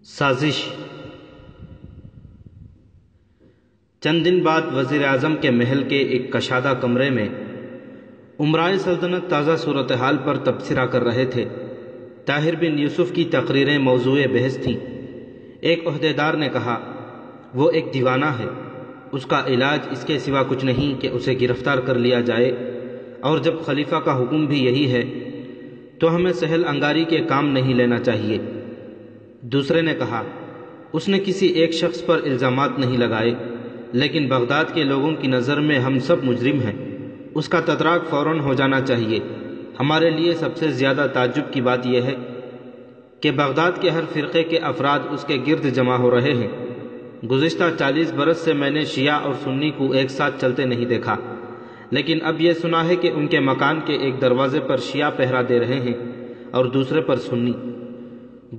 سازش۔ چند دن بعد وزیر اعظم کے محل کے ایک کشادہ کمرے میں امرائے سلطنت تازہ صورتحال پر تبصرہ کر رہے تھے۔ طاہر بن یوسف کی تقریریں موضوع بحث تھیں۔ ایک عہدیدار نے کہا، وہ ایک دیوانہ ہے، اس کا علاج اس کے سوا کچھ نہیں کہ اسے گرفتار کر لیا جائے، اور جب خلیفہ کا حکم بھی یہی ہے تو ہمیں سہل انگاری کے کام نہیں لینا چاہیے۔ دوسرے نے کہا، اس نے کسی ایک شخص پر الزامات نہیں لگائے، لیکن بغداد کے لوگوں کی نظر میں ہم سب مجرم ہیں، اس کا تتراک فوراً ہو جانا چاہیے۔ ہمارے لیے سب سے زیادہ تعجب کی بات یہ ہے کہ بغداد کے ہر فرقے کے افراد اس کے گرد جمع ہو رہے ہیں۔ گزشتہ 40 برس سے میں نے شیعہ اور سنی کو ایک ساتھ چلتے نہیں دیکھا، لیکن اب یہ سنا ہے کہ ان کے مکان کے ایک دروازے پر شیعہ پہرا دے رہے ہیں اور دوسرے پر سنی۔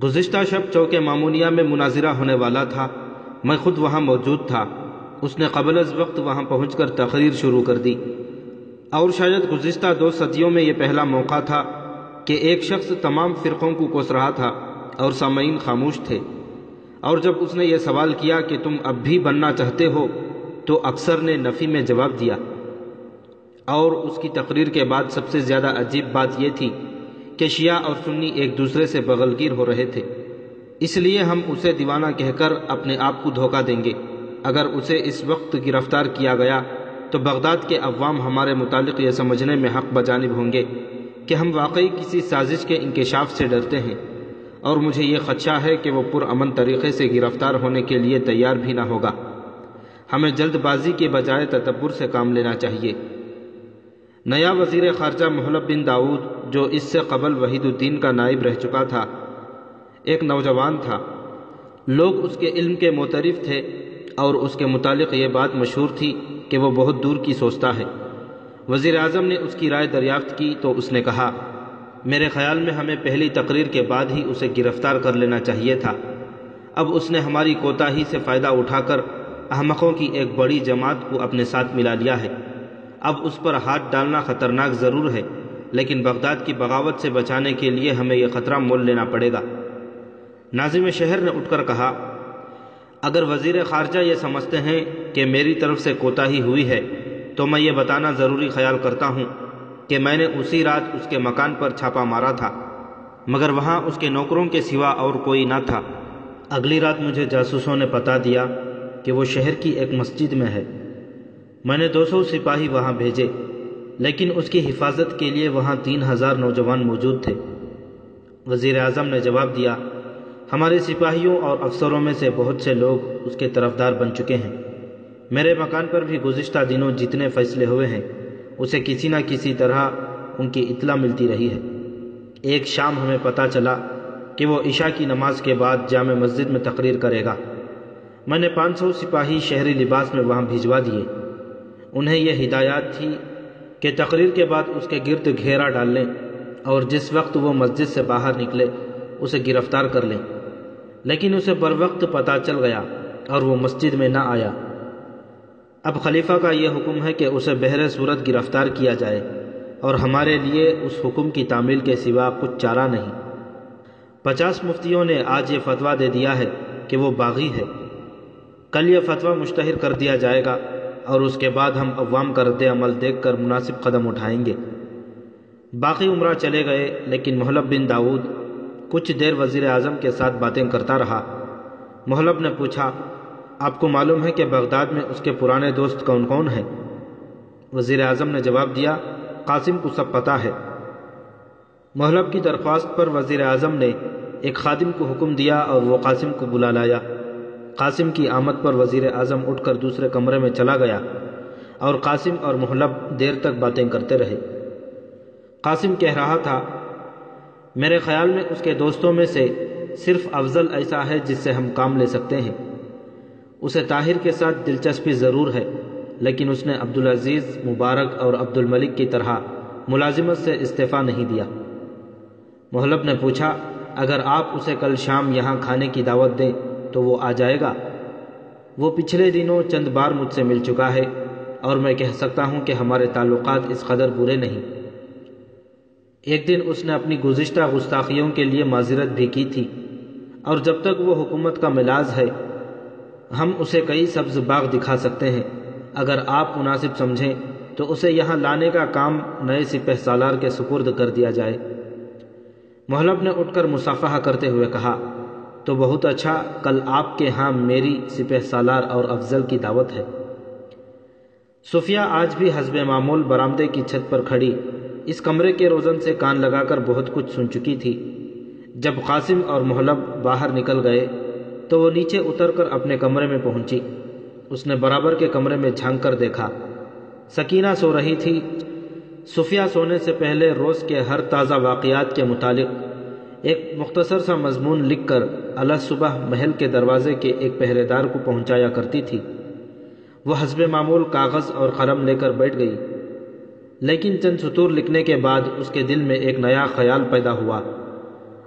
گزشتہ شب چوک مامونیہ میں مناظرہ ہونے والا تھا، میں خود وہاں موجود تھا۔ اس نے قبل از وقت وہاں پہنچ کر تقریر شروع کر دی، اور شاید گزشتہ 2 صدیوں میں یہ پہلا موقع تھا کہ ایک شخص تمام فرقوں کو کوس رہا تھا اور سامعین خاموش تھے۔ اور جب اس نے یہ سوال کیا کہ تم اب بھی بننا چاہتے ہو، تو اکثر نے نفی میں جواب دیا۔ اور اس کی تقریر کے بعد سب سے زیادہ عجیب بات یہ تھی کہ شیعہ اور سنی ایک دوسرے سے بغلگیر ہو رہے تھے۔ اس لیے ہم اسے دیوانہ کہہ کر اپنے آپ کو دھوکہ دیں گے۔ اگر اسے اس وقت گرفتار کیا گیا تو بغداد کے عوام ہمارے متعلق یہ سمجھنے میں حق بجانب ہوں گے کہ ہم واقعی کسی سازش کے انکشاف سے ڈرتے ہیں، اور مجھے یہ خدشہ ہے کہ وہ پرامن طریقے سے گرفتار ہونے کے لیے تیار بھی نہ ہوگا۔ ہمیں جلد بازی کے بجائے تدبر سے کام لینا چاہیے۔ نیا وزیر خارجہ محلب بن داؤد، جو اس سے قبل وحید الدین کا نائب رہ چکا تھا، ایک نوجوان تھا۔ لوگ اس کے علم کے معترف تھے، اور اس کے متعلق یہ بات مشہور تھی کہ وہ بہت دور کی سوچتا ہے۔ وزیر اعظم نے اس کی رائے دریافت کی تو اس نے کہا، میرے خیال میں ہمیں پہلی تقریر کے بعد ہی اسے گرفتار کر لینا چاہیے تھا۔ اب اس نے ہماری کوتاہی سے فائدہ اٹھا کر احمقوں کی ایک بڑی جماعت کو اپنے ساتھ ملا لیا ہے۔ اب اس پر ہاتھ ڈالنا خطرناک ضرور ہے، لیکن بغداد کی بغاوت سے بچانے کے لیے ہمیں یہ خطرہ مول لینا پڑے گا۔ ناظم شہر نے اٹھ کر کہا، اگر وزیر خارجہ یہ سمجھتے ہیں کہ میری طرف سے کوتاہی ہوئی ہے تو میں یہ بتانا ضروری خیال کرتا ہوں کہ میں نے اسی رات اس کے مکان پر چھاپا مارا تھا، مگر وہاں اس کے نوکروں کے سوا اور کوئی نہ تھا۔ اگلی رات مجھے جاسوسوں نے بتا دیا کہ وہ شہر کی ایک مسجد میں ہے۔ میں نے 200 سپاہی وہاں بھیجے، لیکن اس کی حفاظت کے لیے وہاں 3000 نوجوان موجود تھے۔ وزیر اعظم نے جواب دیا، ہمارے سپاہیوں اور افسروں میں سے بہت سے لوگ اس کے طرفدار بن چکے ہیں۔ میرے مکان پر بھی گزشتہ دنوں جتنے فیصلے ہوئے ہیں، اسے کسی نہ کسی طرح ان کی اطلاع ملتی رہی ہے۔ ایک شام ہمیں پتہ چلا کہ وہ عشاء کی نماز کے بعد جامع مسجد میں تقریر کرے گا۔ میں نے 500 سپاہی شہری لباس میں وہاں بھجوا دیے۔ انہیں یہ ہدایات تھی کہ تقریر کے بعد اس کے گرد گھیرا ڈال لیں، اور جس وقت وہ مسجد سے باہر نکلے اسے گرفتار کر لیں۔ لیکن اسے بروقت پتہ چل گیا اور وہ مسجد میں نہ آیا۔ اب خلیفہ کا یہ حکم ہے کہ اسے بہر صورت گرفتار کیا جائے، اور ہمارے لیے اس حکم کی تعمیل کے سوا کچھ چارہ نہیں۔ 50 مفتیوں نے آج یہ فتویٰ دے دیا ہے کہ وہ باغی ہے۔ کل یہ فتویٰ مشتہر کر دیا جائے گا، اور اس کے بعد ہم عوام کا رد عمل دیکھ کر مناسب قدم اٹھائیں گے۔ باقی عمرہ چلے گئے، لیکن محلب بن داؤد کچھ دیر وزیر اعظم کے ساتھ باتیں کرتا رہا۔ محلب نے پوچھا، آپ کو معلوم ہے کہ بغداد میں اس کے پرانے دوست کون کون ہیں؟ وزیر اعظم نے جواب دیا، قاسم کو سب پتہ ہے۔ محلب کی درخواست پر وزیر اعظم نے ایک خادم کو حکم دیا اور وہ قاسم کو بلا لایا۔ قاسم کی آمد پر وزیر اعظم اٹھ کر دوسرے کمرے میں چلا گیا، اور قاسم اور محلب دیر تک باتیں کرتے رہے۔ قاسم کہہ رہا تھا، میرے خیال میں اس کے دوستوں میں سے صرف افضل ایسا ہے جس سے ہم کام لے سکتے ہیں۔ اسے طاہر کے ساتھ دلچسپی ضرور ہے، لیکن اس نے عبدالعزیز، مبارک اور عبدالملک کی طرح ملازمت سے استعفیٰ نہیں دیا۔ محلب نے پوچھا، اگر آپ اسے کل شام یہاں کھانے کی دعوت دیں تو وہ آ جائے گا؟ وہ پچھلے دنوں چند بار مجھ سے مل چکا ہے، اور میں کہہ سکتا ہوں کہ ہمارے تعلقات اس قدر برے نہیں۔ ایک دن اس نے اپنی گزشتہ گستاخیوں کے لیے معذرت بھی کی تھی، اور جب تک وہ حکومت کا ملاز ہے ہم اسے کئی سبز باغ دکھا سکتے ہیں۔ اگر آپ مناسب سمجھیں تو اسے یہاں لانے کا کام نئے سپہ سالار کے سپرد کر دیا جائے۔ محلب نے اٹھ کر مصافحہ کرتے ہوئے کہا، تو بہت اچھا، کل آپ کے ہاں میری سپہ سالار اور افضل کی دعوت ہے۔ صفیہ آج بھی حسب معمول برآمدے کی چھت پر کھڑی اس کمرے کے روزن سے کان لگا کر بہت کچھ سن چکی تھی۔ جب قاسم اور محلب باہر نکل گئے تو وہ نیچے اتر کر اپنے کمرے میں پہنچی۔ اس نے برابر کے کمرے میں جھانک کر دیکھا، سکینہ سو رہی تھی۔ صفیہ سونے سے پہلے روز کے ہر تازہ واقعات کے متعلق ایک مختصر سا مضمون لکھ کر الصبح محل کے دروازے کے ایک پہرے دار کو پہنچایا کرتی تھی۔ وہ حسب معمول کاغذ اور قلم لے کر بیٹھ گئی، لیکن چند سطور لکھنے کے بعد اس کے دل میں ایک نیا خیال پیدا ہوا،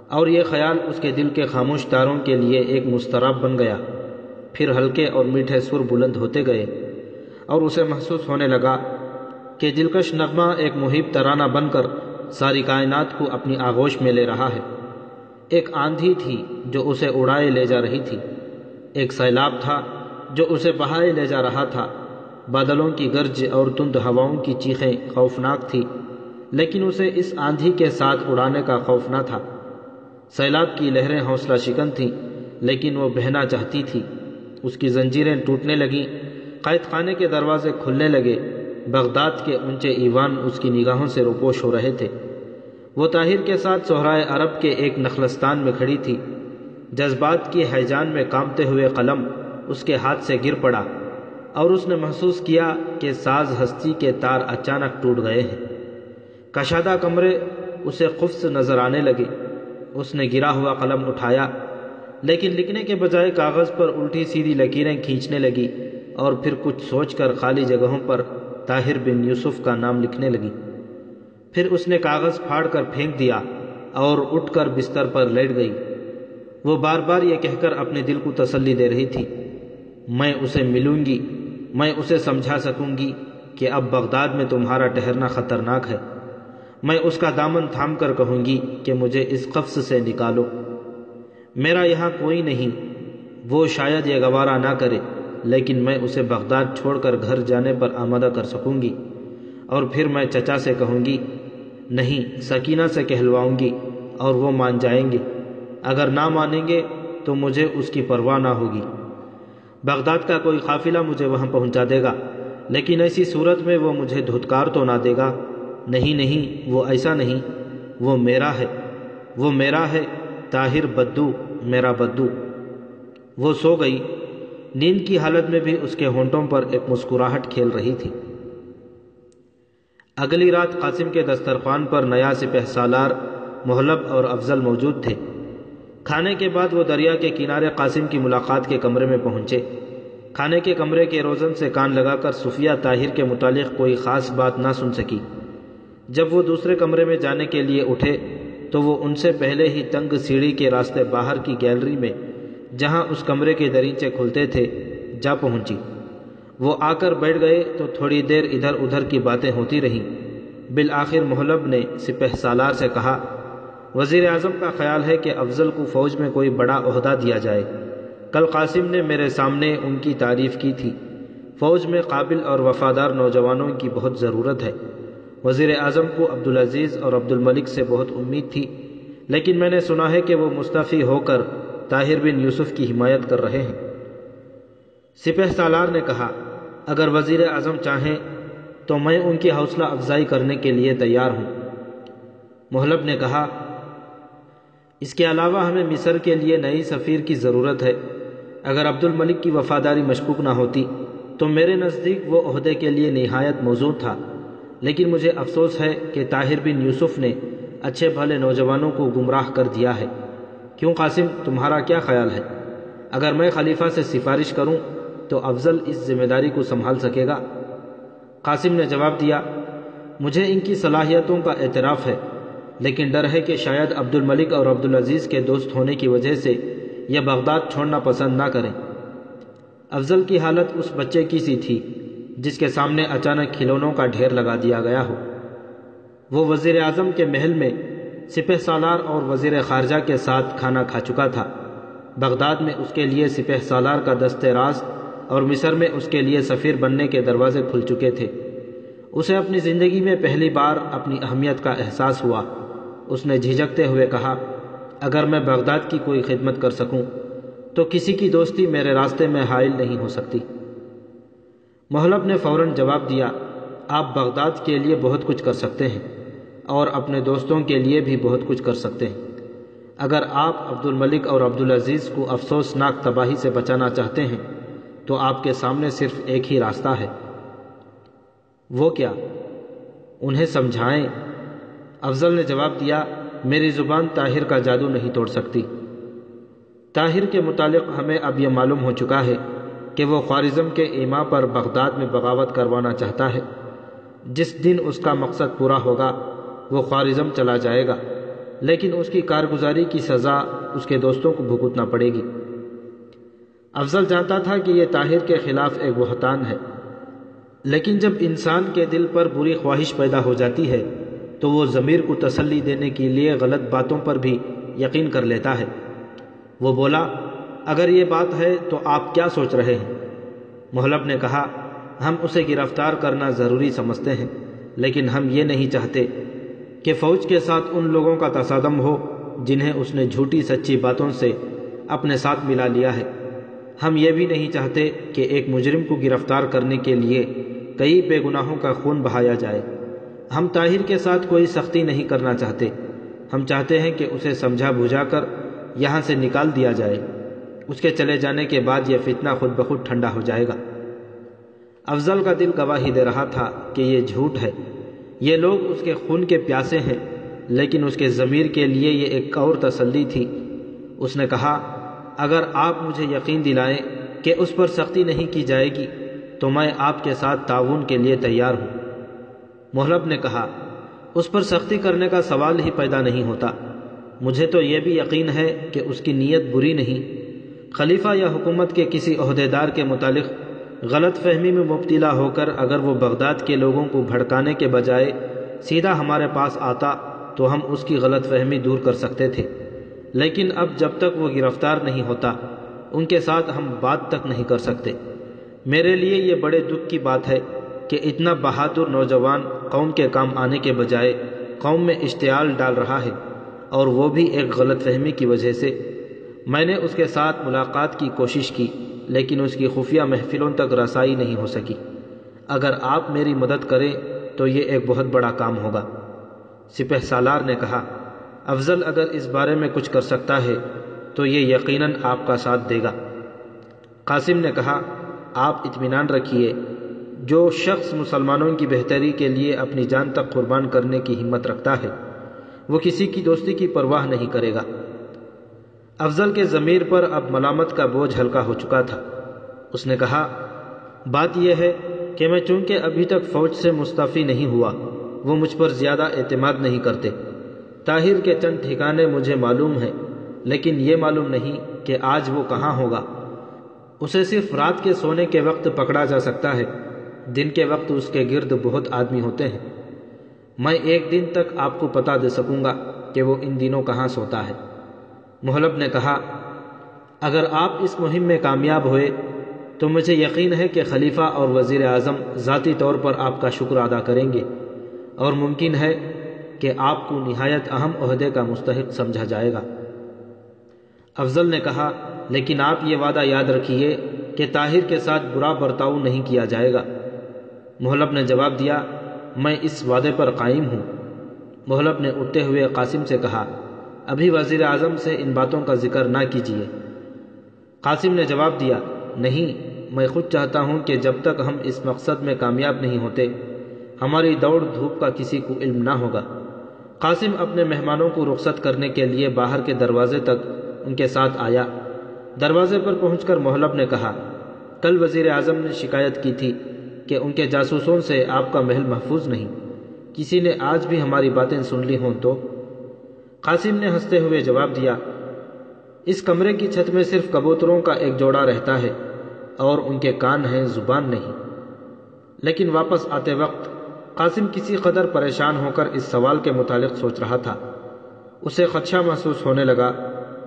اور یہ خیال اس کے دل کے خاموش تاروں کے لیے ایک مضطرب بن گیا۔ پھر ہلکے اور میٹھے سر بلند ہوتے گئے اور اسے محسوس ہونے لگا کہ دلکش نغمہ ایک مہیب ترانہ بن کر ساری کائنات کو اپنی آغوش میں لے رہا ہے۔ ایک آندھی تھی جو اسے اڑائے لے جا رہی تھی، ایک سیلاب تھا جو اسے بہائے لے جا رہا تھا۔ بادلوں کی گرج اور تند ہواؤں کی چیخیں خوفناک تھی، لیکن اسے اس آندھی کے ساتھ اڑانے کا خوف نہ تھا۔ سیلاب کی لہریں حوصلہ شکن تھیں، لیکن وہ بہنا چاہتی تھی۔ اس کی زنجیریں ٹوٹنے لگیں، قید خانے کے دروازے کھلنے لگے، بغداد کے اونچے ایوان اس کی نگاہوں سے روپوش ہو رہے تھے۔ وہ طاہر کے ساتھ صحرائے عرب کے ایک نخلستان میں کھڑی تھی۔ جذبات کی ہیجان میں کامتے ہوئے قلم اس کے ہاتھ سے گر پڑا اور اس نے محسوس کیا کہ ساز ہستی کے تار اچانک ٹوٹ گئے ہیں۔ کشادہ کمرے اسے خفت نظر آنے لگے۔ اس نے گرا ہوا قلم اٹھایا، لیکن لکھنے کے بجائے کاغذ پر الٹی سیدھی لکیریں کھینچنے لگی اور پھر کچھ سوچ کر خالی جگہوں پر طاہر بن یوسف کا نام لکھنے لگی۔ پھر اس نے کاغذ پھاڑ کر پھینک دیا اور اٹھ کر بستر پر لیٹ گئی۔ وہ بار بار یہ کہہ کر اپنے دل کو تسلی دے رہی تھی، میں اسے ملوں گی، میں اسے سمجھا سکوں گی کہ اب بغداد میں تمہارا ٹھہرنا خطرناک ہے۔ میں اس کا دامن تھام کر کہوں گی کہ مجھے اس قفس سے نکالو، میرا یہاں کوئی نہیں۔ وہ شاید یہ گوارا نہ کرے، لیکن میں اسے بغداد چھوڑ کر گھر جانے پر آمادہ کر سکوں گی، اور پھر میں چچا سے کہوں گی، نہیں، سکینہ سے کہلواؤں گی اور وہ مان جائیں گے۔ اگر نہ مانیں گے تو مجھے اس کی پرواہ نہ ہوگی۔ بغداد کا کوئی قافلہ مجھے وہاں پہنچا دے گا، لیکن ایسی صورت میں وہ مجھے دھتکار تو نہ دے گا۔ نہیں، وہ ایسا نہیں، وہ میرا ہے، وہ میرا ہے، طاہر بدو، میرا بدو۔ وہ سو گئی۔ نیند کی حالت میں بھی اس کے ہونٹوں پر ایک مسکراہٹ کھیل رہی تھی۔ اگلی رات قاسم کے دسترخوان پر نیا سپہ سالار محلب اور افضل موجود تھے۔ کھانے کے بعد وہ دریا کے کنارے قاسم کی ملاقات کے کمرے میں پہنچے۔ کھانے کے کمرے کے روزن سے کان لگا کر صفیہ طاہر کے متعلق کوئی خاص بات نہ سن سکی۔ جب وہ دوسرے کمرے میں جانے کے لیے اٹھے تو وہ ان سے پہلے ہی تنگ سیڑھی کے راستے باہر کی گیلری میں، جہاں اس کمرے کے دریچے کھلتے تھے، جا پہنچی۔ وہ آ کر بیٹھ گئے تو تھوڑی دیر ادھر ادھر کی باتیں ہوتی رہیں۔ بالآخر محلب نے سپہ سالار سے کہا، وزیر اعظم کا خیال ہے کہ افضل کو فوج میں کوئی بڑا عہدہ دیا جائے۔ کل قاسم نے میرے سامنے ان کی تعریف کی تھی۔ فوج میں قابل اور وفادار نوجوانوں کی بہت ضرورت ہے۔ وزیر اعظم کو عبدالعزیز اور عبدالملک سے بہت امید تھی، لیکن میں نے سنا ہے کہ وہ مستعفی ہو کر طاہر بن یوسف کی حمایت کر رہے ہیں۔ سپہ سالار نے کہا، اگر وزیر اعظم چاہیں تو میں ان کی حوصلہ افزائی کرنے کے لیے تیار ہوں۔ محلب نے کہا، اس کے علاوہ ہمیں مصر کے لیے نئی سفیر کی ضرورت ہے۔ اگر عبدالملک کی وفاداری مشکوک نہ ہوتی تو میرے نزدیک وہ عہدے کے لیے نہایت موزوں تھا، لیکن مجھے افسوس ہے کہ طاہر بن یوسف نے اچھے بھلے نوجوانوں کو گمراہ کر دیا ہے۔ کیوں قاسم، تمہارا کیا خیال ہے؟ اگر میں خلیفہ سے سفارش کروں تو افضل اس ذمہ داری کو سنبھال سکے گا؟ قاسم نے جواب دیا، مجھے ان کی صلاحیتوں کا اعتراف ہے، لیکن ڈر ہے کہ شاید عبدالملک اور عبدالعزیز کے دوست ہونے کی وجہ سے یہ بغداد چھوڑنا پسند نہ کریں۔ افضل کی حالت اس بچے کی سی تھی جس کے سامنے اچانک کھلونوں کا ڈھیر لگا دیا گیا ہو۔ وہ وزیر اعظم کے محل میں سپہ سالار اور وزیر خارجہ کے ساتھ کھانا کھا چکا تھا۔ بغداد میں اس کے لیے سپہ سالار کا دست راز اور مصر میں اس کے لیے سفیر بننے کے دروازے کھل چکے تھے۔ اسے اپنی زندگی میں پہلی بار اپنی اہمیت کا احساس ہوا۔ اس نے جھجکتے ہوئے کہا، اگر میں بغداد کی کوئی خدمت کر سکوں تو کسی کی دوستی میرے راستے میں حائل نہیں ہو سکتی۔ محلب نے فوراً جواب دیا، آپ بغداد کے لیے بہت کچھ کر سکتے ہیں اور اپنے دوستوں کے لیے بھی بہت کچھ کر سکتے ہیں۔ اگر آپ عبد الملک اور عبدالعزیز کو افسوسناک تباہی سے بچانا چاہتے ہیں تو آپ کے سامنے صرف ایک ہی راستہ ہے۔ وہ کیا؟ انہیں سمجھائیں۔ افضل نے جواب دیا، میری زبان طاہر کا جادو نہیں توڑ سکتی۔ طاہر کے متعلق ہمیں اب یہ معلوم ہو چکا ہے کہ وہ خوارزم کے ایما پر بغداد میں بغاوت کروانا چاہتا ہے۔ جس دن اس کا مقصد پورا ہوگا وہ خوارزم چلا جائے گا، لیکن اس کی کارگزاری کی سزا اس کے دوستوں کو بھگتنا پڑے گی۔ افضل جانتا تھا کہ یہ طاہر کے خلاف ایک بہتان ہے، لیکن جب انسان کے دل پر بری خواہش پیدا ہو جاتی ہے تو وہ ضمیر کو تسلی دینے کے لیے غلط باتوں پر بھی یقین کر لیتا ہے۔ وہ بولا، اگر یہ بات ہے تو آپ کیا سوچ رہے ہیں؟ محلب نے کہا، ہم اسے گرفتار کرنا ضروری سمجھتے ہیں، لیکن ہم یہ نہیں چاہتے کہ فوج کے ساتھ ان لوگوں کا تصادم ہو جنہیں اس نے جھوٹی سچی باتوں سے اپنے ساتھ ملا لیا ہے۔ ہم یہ بھی نہیں چاہتے کہ ایک مجرم کو گرفتار کرنے کے لیے کئی بے گناہوں کا خون بہایا جائے۔ ہم طاہر کے ساتھ کوئی سختی نہیں کرنا چاہتے۔ ہم چاہتے ہیں کہ اسے سمجھا بجھا کر یہاں سے نکال دیا جائے۔ اس کے چلے جانے کے بعد یہ فتنہ خود بخود ٹھنڈا ہو جائے گا۔ افضل کا دل گواہی دے رہا تھا کہ یہ جھوٹ ہے، یہ لوگ اس کے خون کے پیاسے ہیں، لیکن اس کے ضمیر کے لیے یہ ایک اور تسلی تھی۔ اس نے کہا، اگر آپ مجھے یقین دلائیں کہ اس پر سختی نہیں کی جائے گی تو میں آپ کے ساتھ تعاون کے لیے تیار ہوں۔ محلب نے کہا، اس پر سختی کرنے کا سوال ہی پیدا نہیں ہوتا۔ مجھے تو یہ بھی یقین ہے کہ اس کی نیت بری نہیں۔ خلیفہ یا حکومت کے کسی عہدیدار کے متعلق غلط فہمی میں مبتلا ہو کر اگر وہ بغداد کے لوگوں کو بھڑکانے کے بجائے سیدھا ہمارے پاس آتا تو ہم اس کی غلط فہمی دور کر سکتے تھے، لیکن اب جب تک وہ گرفتار نہیں ہوتا ان کے ساتھ ہم بات تک نہیں کر سکتے۔ میرے لیے یہ بڑے دکھ کی بات ہے کہ اتنا بہادر نوجوان قوم کے کام آنے کے بجائے قوم میں اشتعال ڈال رہا ہے، اور وہ بھی ایک غلط فہمی کی وجہ سے۔ میں نے اس کے ساتھ ملاقات کی کوشش کی، لیکن اس کی خفیہ محفلوں تک رسائی نہیں ہو سکی۔ اگر آپ میری مدد کریں تو یہ ایک بہت بڑا کام ہوگا۔ سپہ سالار نے کہا، افضل اگر اس بارے میں کچھ کر سکتا ہے تو یہ یقیناً آپ کا ساتھ دے گا۔ قاسم نے کہا، آپ اطمینان رکھیے، جو شخص مسلمانوں کی بہتری کے لیے اپنی جان تک قربان کرنے کی ہمت رکھتا ہے وہ کسی کی دوستی کی پرواہ نہیں کرے گا۔ افضل کے ضمیر پر اب ملامت کا بوجھ ہلکا ہو چکا تھا۔ اس نے کہا، بات یہ ہے کہ میں چونکہ ابھی تک فوج سے مستعفی نہیں ہوا، وہ مجھ پر زیادہ اعتماد نہیں کرتے۔ طاہر کے چند ٹھکانے مجھے معلوم ہیں، لیکن یہ معلوم نہیں کہ آج وہ کہاں ہوگا۔ اسے صرف رات کے سونے کے وقت پکڑا جا سکتا ہے، دن کے وقت اس کے گرد بہت آدمی ہوتے ہیں۔ میں ایک دن تک آپ کو بتا دے سکوں گا کہ وہ ان دنوں کہاں سوتا ہے۔ محلب نے کہا، اگر آپ اس مہم میں کامیاب ہوئے تو مجھے یقین ہے کہ خلیفہ اور وزیر اعظم ذاتی طور پر آپ کا شکر ادا کریں گے، اور ممکن ہے کہ آپ کو نہایت اہم عہدے کا مستحق سمجھا جائے گا۔ افضل نے کہا، لیکن آپ یہ وعدہ یاد رکھیے کہ طاہر کے ساتھ برا برتاؤ نہیں کیا جائے گا۔ محلب نے جواب دیا، میں اس وعدے پر قائم ہوں۔ محلب نے اٹھتے ہوئے قاسم سے کہا، ابھی وزیر اعظم سے ان باتوں کا ذکر نہ کیجیے۔ قاسم نے جواب دیا، نہیں، میں خود چاہتا ہوں کہ جب تک ہم اس مقصد میں کامیاب نہیں ہوتے ہماری دوڑ دھوپ کا کسی کو علم نہ ہوگا۔ قاسم اپنے مہمانوں کو رخصت کرنے کے لیے باہر کے دروازے تک ان کے ساتھ آیا۔ دروازے پر پہنچ کر محلب نے کہا، کل وزیر اعظم نے شکایت کی تھی کہ ان کے جاسوسوں سے آپ کا محل محفوظ نہیں، کسی نے آج بھی ہماری باتیں سن لی ہوں تو؟ قاسم نے ہنستے ہوئے جواب دیا، اس کمرے کی چھت میں صرف کبوتروں کا ایک جوڑا رہتا ہے اور ان کے کان ہیں، زبان نہیں۔ لیکن واپس آتے وقت قاسم کسی قدر پریشان ہو کر اس سوال کے متعلق سوچ رہا تھا۔ اسے خدشہ محسوس ہونے لگا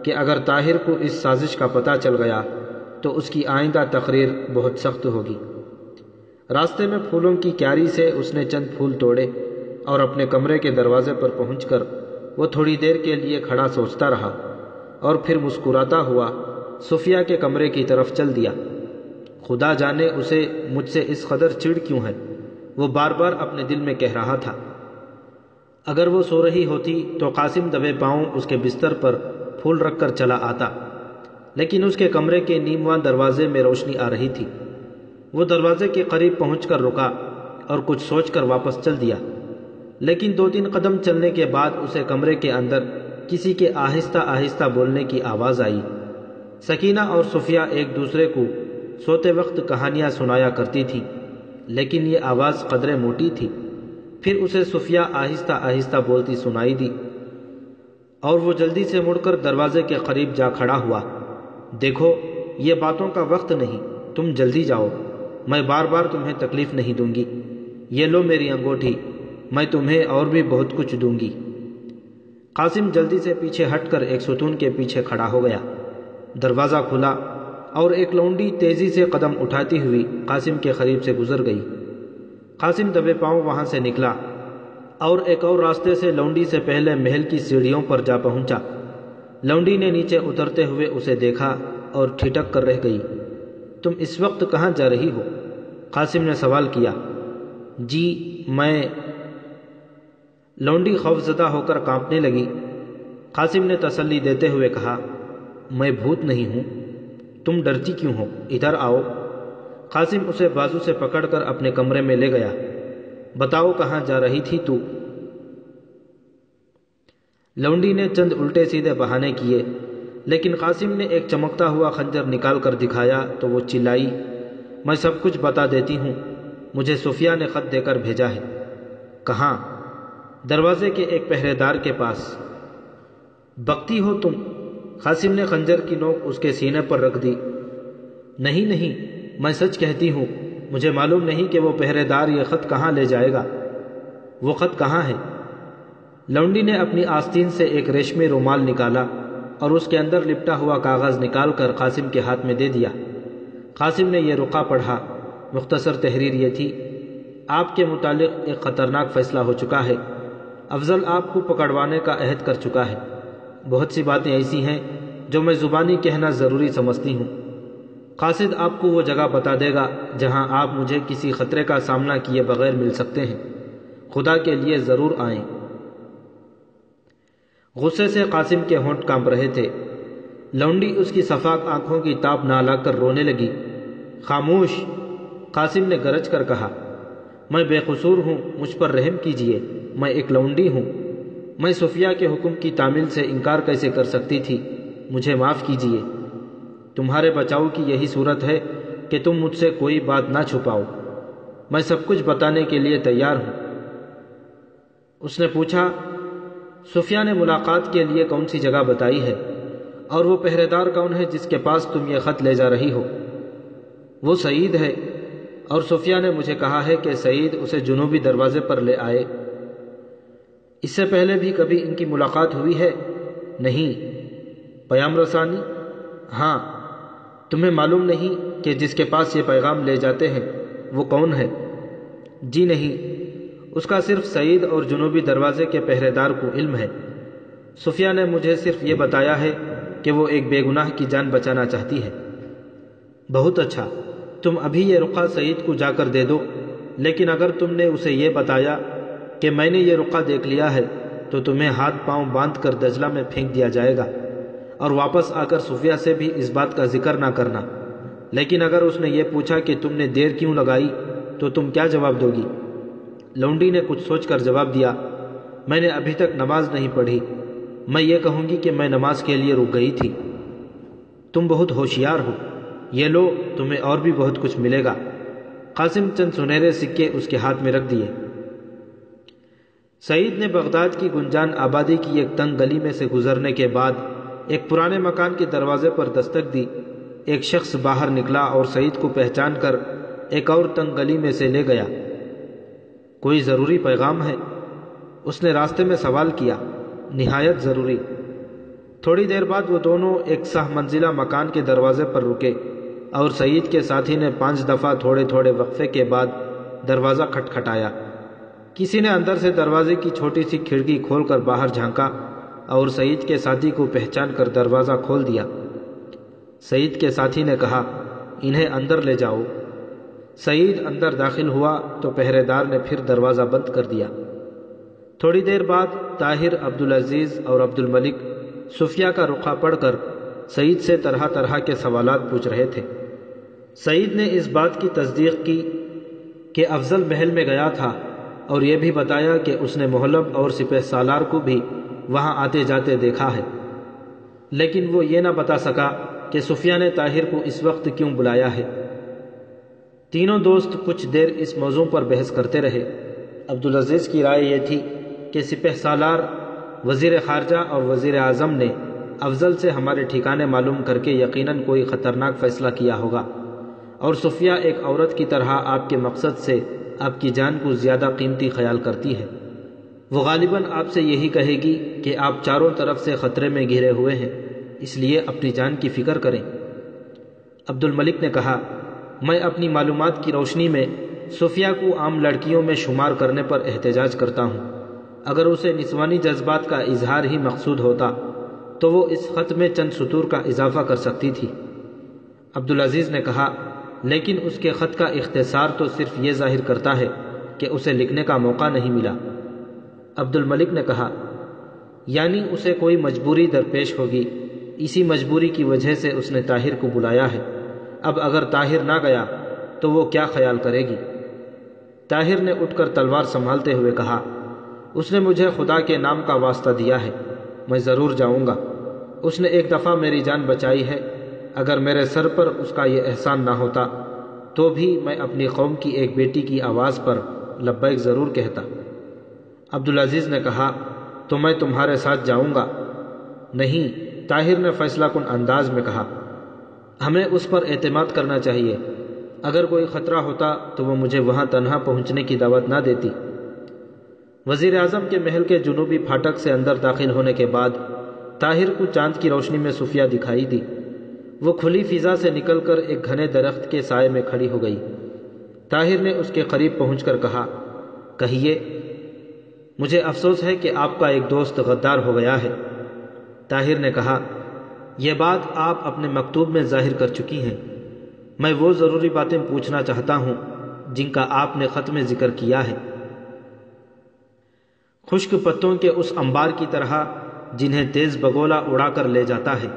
کہ اگر طاہر کو اس سازش کا پتہ چل گیا تو اس کی آئندہ تقریر بہت سخت ہوگی۔ راستے میں پھولوں کی کیاری سے اس نے چند پھول توڑے اور اپنے کمرے کے دروازے پر پہنچ کر وہ تھوڑی دیر کے لیے کھڑا سوچتا رہا اور پھر مسکراتا ہوا صفیہ کے کمرے کی طرف چل دیا۔ خدا جانے اسے مجھ سے اس قدر چڑ کیوں ہے، وہ بار بار اپنے دل میں کہہ رہا تھا۔ اگر وہ سو رہی ہوتی تو قاسم دبے پاؤں اس کے بستر پر پھول رکھ کر چلا آتا، لیکن اس کے کمرے کے نیمواں دروازے میں روشنی آ رہی تھی۔ وہ دروازے کے قریب پہنچ کر رکا اور کچھ سوچ کر واپس چل دیا، لیکن 2-3 قدم چلنے کے بعد اسے کمرے کے اندر کسی کے آہستہ آہستہ بولنے کی آواز آئی۔ سکینہ اور صفیہ ایک دوسرے کو سوتے وقت کہانیاں سنایا کرتی تھی، لیکن یہ آواز قدرے موٹی تھی۔ پھر اسے صفیہ آہستہ آہستہ بولتی سنائی دی اور وہ جلدی سے مڑ کر دروازے کے قریب جا کھڑا ہوا۔ دیکھو، یہ باتوں کا وقت نہیں، تم جلدی جاؤ، میں بار بار تمہیں تکلیف نہیں دوں گی۔ یہ لو میری انگوٹھی، میں تمہیں اور بھی بہت کچھ دوں گی۔ قاسم جلدی سے پیچھے ہٹ کر ایک ستون کے پیچھے کھڑا ہو گیا۔ دروازہ کھلا اور ایک لونڈی تیزی سے قدم اٹھاتی ہوئی قاسم کے قریب سے گزر گئی۔ قاسم دبے پاؤں وہاں سے نکلا اور ایک اور راستے سے لونڈی سے پہلے محل کی سیڑھیوں پر جا پہنچا۔ لونڈی نے نیچے اترتے ہوئے اسے دیکھا اور ٹھٹک کر رہ گئی۔ تم اس وقت کہاں جا رہی ہو؟ قاسم نے سوال کیا۔ جی میں… لونڈی خوفزدہ ہو کر کانپنے لگی۔ قاسم نے تسلی دیتے ہوئے کہا، میں بھوت نہیں ہوں، تم ڈرتی کیوں ہو؟ ادھر آؤ۔ قاسم اسے بازو سے پکڑ کر اپنے کمرے میں لے گیا۔ بتاؤ کہاں جا رہی تھی تو؟ لونڈی نے چند الٹے سیدھے بہانے کیے، لیکن قاسم نے ایک چمکتا ہوا خنجر نکال کر دکھایا تو وہ چلائی، میں سب کچھ بتا دیتی ہوں، مجھے صفیہ نے خط دے کر بھیجا ہے۔ کہاں؟ دروازے کے ایک پہرے دار کے پاس۔ بکتی ہو تم؟ قاسم نے خنجر کی نوک اس کے سینے پر رکھ دی۔ نہیں نہیں، میں سچ کہتی ہوں، مجھے معلوم نہیں کہ وہ پہرے دار یہ خط کہاں لے جائے گا۔ وہ خط کہاں ہے؟ لونڈی نے اپنی آستین سے ایک ریشمی رومال نکالا اور اس کے اندر لپٹا ہوا کاغذ نکال کر قاسم کے ہاتھ میں دے دیا۔ قاسم نے یہ رقعہ پڑھا۔ مختصر تحریر یہ تھی، آپ کے متعلق ایک خطرناک فیصلہ ہو چکا ہے۔ افضل آپ کو پکڑوانے کا عہد کر چکا ہے۔ بہت سی باتیں ایسی ہیں جو میں زبانی کہنا ضروری سمجھتی ہوں۔ قاصد آپ کو وہ جگہ بتا دے گا جہاں آپ مجھے کسی خطرے کا سامنا کیے بغیر مل سکتے ہیں۔ خدا کے لیے ضرور آئیں۔ غصے سے قاسم کے ہونٹ کانپ رہے تھے۔ لونڈی اس کی صفاق آنکھوں کی تاب نہ لا کر رونے لگی۔ خاموش! قاسم نے گرج کر کہا، میں بے قصور ہوں، مجھ پر رحم کیجیے، میں ایک لونڈی ہوں۔ میں صفیہ کے حکم کی تعمیل سے انکار کیسے کر سکتی تھی؟ مجھے معاف کیجیے۔ تمہارے بچاؤ کی یہی صورت ہے کہ تم مجھ سے کوئی بات نہ چھپاؤ۔ میں سب کچھ بتانے کے لیے تیار ہوں۔ اس نے پوچھا، صفیہ نے ملاقات کے لیے کون سی جگہ بتائی ہے؟ اور وہ پہرے دار کون ہے جس کے پاس تم یہ خط لے جا رہی ہو؟ وہ سعید ہے، اور صفیہ نے مجھے کہا ہے کہ سعید اسے جنوبی دروازے پر لے آئے۔ اس سے پہلے بھی کبھی ان کی ملاقات ہوئی ہے؟ نہیں۔ پیام رسانی؟ ہاں۔ تمہیں معلوم نہیں کہ جس کے پاس یہ پیغام لے جاتے ہیں وہ کون ہے؟ جی نہیں، اس کا صرف سعید اور جنوبی دروازے کے پہرے دار کو علم ہے۔ صفیہ نے مجھے صرف یہ بتایا ہے کہ وہ ایک بے گناہ کی جان بچانا چاہتی ہے۔ بہت اچھا، تم ابھی یہ رقعہ سعید کو جا کر دے دو، لیکن اگر تم نے اسے یہ بتایا کہ میں نے یہ رقعہ دیکھ لیا ہے تو تمہیں ہاتھ پاؤں باندھ کر دجلہ میں پھینک دیا جائے گا، اور واپس آ کر صفیہ سے بھی اس بات کا ذکر نہ کرنا۔ لیکن اگر اس نے یہ پوچھا کہ تم نے دیر کیوں لگائی تو تم کیا جواب دو گی؟ لونڈی نے کچھ سوچ کر جواب دیا، میں نے ابھی تک نماز نہیں پڑھی، میں یہ کہوں گی کہ میں نماز کے لیے رک گئی تھی۔ تم بہت ہوشیار ہو، یہ لو، تمہیں اور بھی بہت کچھ ملے گا۔ قاسم چند سنہرے سکے اس کے ہاتھ میں رکھ دیے۔ سعید نے بغداد کی گنجان آبادی کی ایک تنگ گلی میں سے گزرنے کے بعد ایک پرانے مکان کے دروازے پر دستک دی۔ ایک شخص باہر نکلا اور سعید کو پہچان کر ایک اور تنگ گلی میں سے لے گیا۔ کوئی ضروری پیغام ہے؟ اس نے راستے میں سوال کیا۔ نہایت ضروری۔ تھوڑی دیر بعد وہ دونوں ایک سہ منزلہ مکان کے دروازے پر رکے اور سعید کے ساتھی نے 5 دفعہ تھوڑے تھوڑے وقفے کے بعد دروازہ کھٹکھٹایا۔ کسی نے اندر سے دروازے کی چھوٹی سی کھڑکی کھول کر باہر جھانکا اور سعید کے ساتھی کو پہچان کر دروازہ کھول دیا۔ سعید کے ساتھی نے کہا، انہیں اندر لے جاؤ۔ سعید اندر داخل ہوا تو پہرے دار نے پھر دروازہ بند کر دیا۔ تھوڑی دیر بعد طاہر، عبدالعزیز اور عبدالملک صفیہ کا رخا پڑھ کر سعید سے طرح طرح کے سوالات پوچھ رہے تھے۔ سعید نے اس بات کی تصدیق کی کہ افضل محل میں گیا تھا اور یہ بھی بتایا کہ اس نے محلب اور سپہ سالار کو بھی وہاں آتے جاتے دیکھا ہے، لیکن وہ یہ نہ بتا سکا کہ صفیہ نے طاہر کو اس وقت کیوں بلایا ہے۔ تینوں دوست کچھ دیر اس موضوع پر بحث کرتے رہے۔ عبدالعزیز کی رائے یہ تھی کہ سپہ سالار، وزیر خارجہ اور وزیر اعظم نے افضل سے ہمارے ٹھکانے معلوم کر کے یقیناً کوئی خطرناک فیصلہ کیا ہوگا، اور صفیہ ایک عورت کی طرح آپ کے مقصد سے آپ کی جان کو زیادہ قیمتی خیال کرتی ہے۔ وہ غالباً آپ سے یہی کہے گی کہ آپ چاروں طرف سے خطرے میں گھرے ہوئے ہیں، اس لیے اپنی جان کی فکر کریں۔ عبدالملک نے کہا، میں اپنی معلومات کی روشنی میں صفیہ کو عام لڑکیوں میں شمار کرنے پر احتجاج کرتا ہوں۔ اگر اسے نسوانی جذبات کا اظہار ہی مقصود ہوتا تو وہ اس خط میں چند سطور کا اضافہ کر سکتی تھی۔ عبدالعزیز نے کہا، لیکن اس کے خط کا اختصار تو صرف یہ ظاہر کرتا ہے کہ اسے لکھنے کا موقع نہیں ملا۔ عبدالملک نے کہا، یعنی اسے کوئی مجبوری درپیش ہوگی، اسی مجبوری کی وجہ سے اس نے طاہر کو بلایا ہے۔ اب اگر طاہر نہ گیا تو وہ کیا خیال کرے گی؟ طاہر نے اٹھ کر تلوار سنبھالتے ہوئے کہا، اس نے مجھے خدا کے نام کا واسطہ دیا ہے، میں ضرور جاؤں گا۔ اس نے ایک دفعہ میری جان بچائی ہے، اگر میرے سر پر اس کا یہ احسان نہ ہوتا تو بھی میں اپنی قوم کی ایک بیٹی کی آواز پر لبیک ضرور کہتا۔ عبدالعزیز نے کہا، تو میں تمہارے ساتھ جاؤں گا۔ نہیں، طاہر نے فیصلہ کن انداز میں کہا، ہمیں اس پر اعتماد کرنا چاہیے۔ اگر کوئی خطرہ ہوتا تو وہ مجھے وہاں تنہا پہنچنے کی دعوت نہ دیتی۔ وزیر اعظم کے محل کے جنوبی پھاٹک سے اندر داخل ہونے کے بعد طاہر کو چاند کی روشنی میں صفیہ دکھائی دی۔ وہ کھلی فضا سے نکل کر ایک گھنے درخت کے سائے میں کھڑی ہو گئی۔ طاہر نے اس کے قریب پہنچ کر کہا، کہیے، مجھے افسوس ہے کہ آپ کا ایک دوست غدار ہو گیا ہے۔ طاہر نے کہا، یہ بات آپ اپنے مکتوب میں ظاہر کر چکی ہیں۔ میں وہ ضروری باتیں پوچھنا چاہتا ہوں جن کا آپ نے خط میں ذکر کیا ہے۔ خشک پتوں کے اس انبار کی طرح جنہیں تیز بگولا اڑا کر لے جاتا ہے۔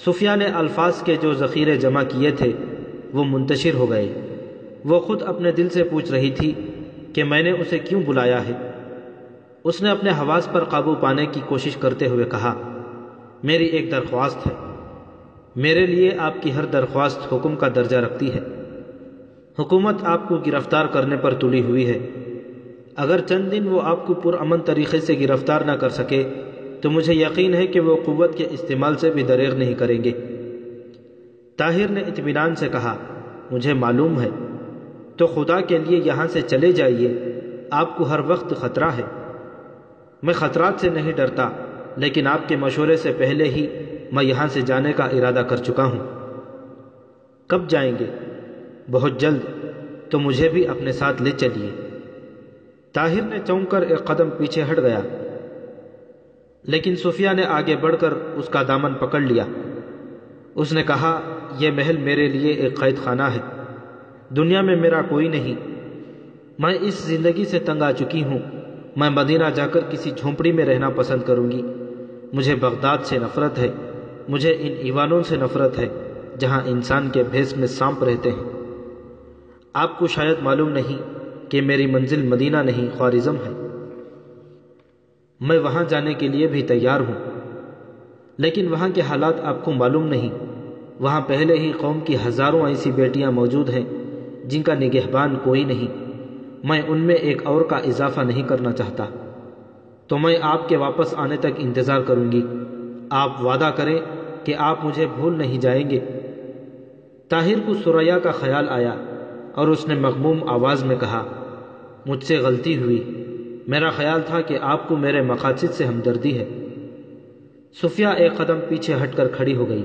صفیہ نے الفاظ کے جو ذخیرے جمع کیے تھے وہ منتشر ہو گئے۔ وہ خود اپنے دل سے پوچھ رہی تھی کہ میں نے اسے کیوں بلایا ہے۔ اس نے اپنے حواس پر قابو پانے کی کوشش کرتے ہوئے کہا، میری ایک درخواست ہے۔ میرے لیے آپ کی ہر درخواست حکم کا درجہ رکھتی ہے۔ حکومت آپ کو گرفتار کرنے پر تلی ہوئی ہے۔ اگر چند دن وہ آپ کو پرامن طریقے سے گرفتار نہ کر سکے تو مجھے یقین ہے کہ وہ قوت کے استعمال سے بھی دریغ نہیں کریں گے۔ طاہر نے اطمینان سے کہا، مجھے معلوم ہے، تو خدا کے لیے یہاں سے چلے جائیے، آپ کو ہر وقت خطرہ ہے۔ میں خطرات سے نہیں ڈرتا، لیکن آپ کے مشورے سے پہلے ہی میں یہاں سے جانے کا ارادہ کر چکا ہوں۔ کب جائیں گے؟ بہت جلد، تو مجھے بھی اپنے ساتھ لے چلیے۔ طاہر نے چونک کر ایک قدم پیچھے ہٹ گیا، لیکن صفیہ نے آگے بڑھ کر اس کا دامن پکڑ لیا۔ اس نے کہا، یہ محل میرے لیے ایک قید خانہ ہے، دنیا میں میرا کوئی نہیں۔ میں اس زندگی سے تنگ آ چکی ہوں۔ میں مدینہ جا کر کسی جھونپڑی میں رہنا پسند کروں گی۔ مجھے بغداد سے نفرت ہے، مجھے ان ایوانوں سے نفرت ہے جہاں انسان کے بھیس میں سانپ رہتے ہیں۔ آپ کو شاید معلوم نہیں کہ میری منزل مدینہ نہیں خوارزم ہے۔ میں وہاں جانے کے لیے بھی تیار ہوں، لیکن وہاں کے حالات آپ کو معلوم نہیں۔ وہاں پہلے ہی قوم کی ہزاروں ایسی بیٹیاں موجود ہیں جن کا نگہبان کوئی نہیں۔ میں ان میں ایک اور کا اضافہ نہیں کرنا چاہتا، تو میں آپ کے واپس آنے تک انتظار کروں گی۔ آپ وعدہ کریں کہ آپ مجھے بھول نہیں جائیں گے۔ طاہر کو ثریا کا خیال آیا اور اس نے مغموم آواز میں کہا، مجھ سے غلطی ہوئی، میرا خیال تھا کہ آپ کو میرے مقاصد سے ہمدردی ہے۔ صفیہ ایک قدم پیچھے ہٹ کر کھڑی ہو گئی۔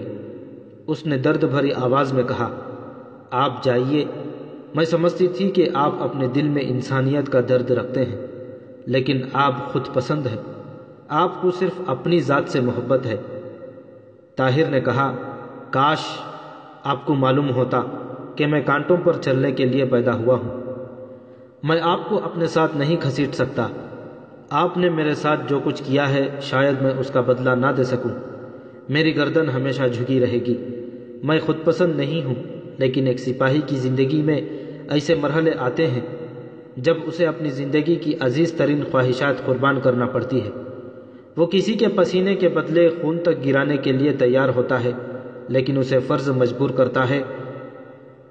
اس نے درد بھری آواز میں کہا، آپ جائیے، میں سمجھتی تھی کہ آپ اپنے دل میں انسانیت کا درد رکھتے ہیں، لیکن آپ خود پسند ہیں، آپ کو صرف اپنی ذات سے محبت ہے۔ طاہر نے کہا، کاش آپ کو معلوم ہوتا کہ میں کانٹوں پر چلنے کے لیے پیدا ہوا ہوں۔ میں آپ کو اپنے ساتھ نہیں گھسیٹ سکتا۔ آپ نے میرے ساتھ جو کچھ کیا ہے شاید میں اس کا بدلہ نہ دے سکوں۔ میری گردن ہمیشہ جھکی رہے گی۔ میں خود پسند نہیں ہوں، لیکن ایک سپاہی کی زندگی میں ایسے مرحلے آتے ہیں جب اسے اپنی زندگی کی عزیز ترین خواہشات قربان کرنا پڑتی ہے۔ وہ کسی کے پسینے کے بدلے خون تک گرانے کے لیے تیار ہوتا ہے، لیکن اسے فرض مجبور کرتا ہے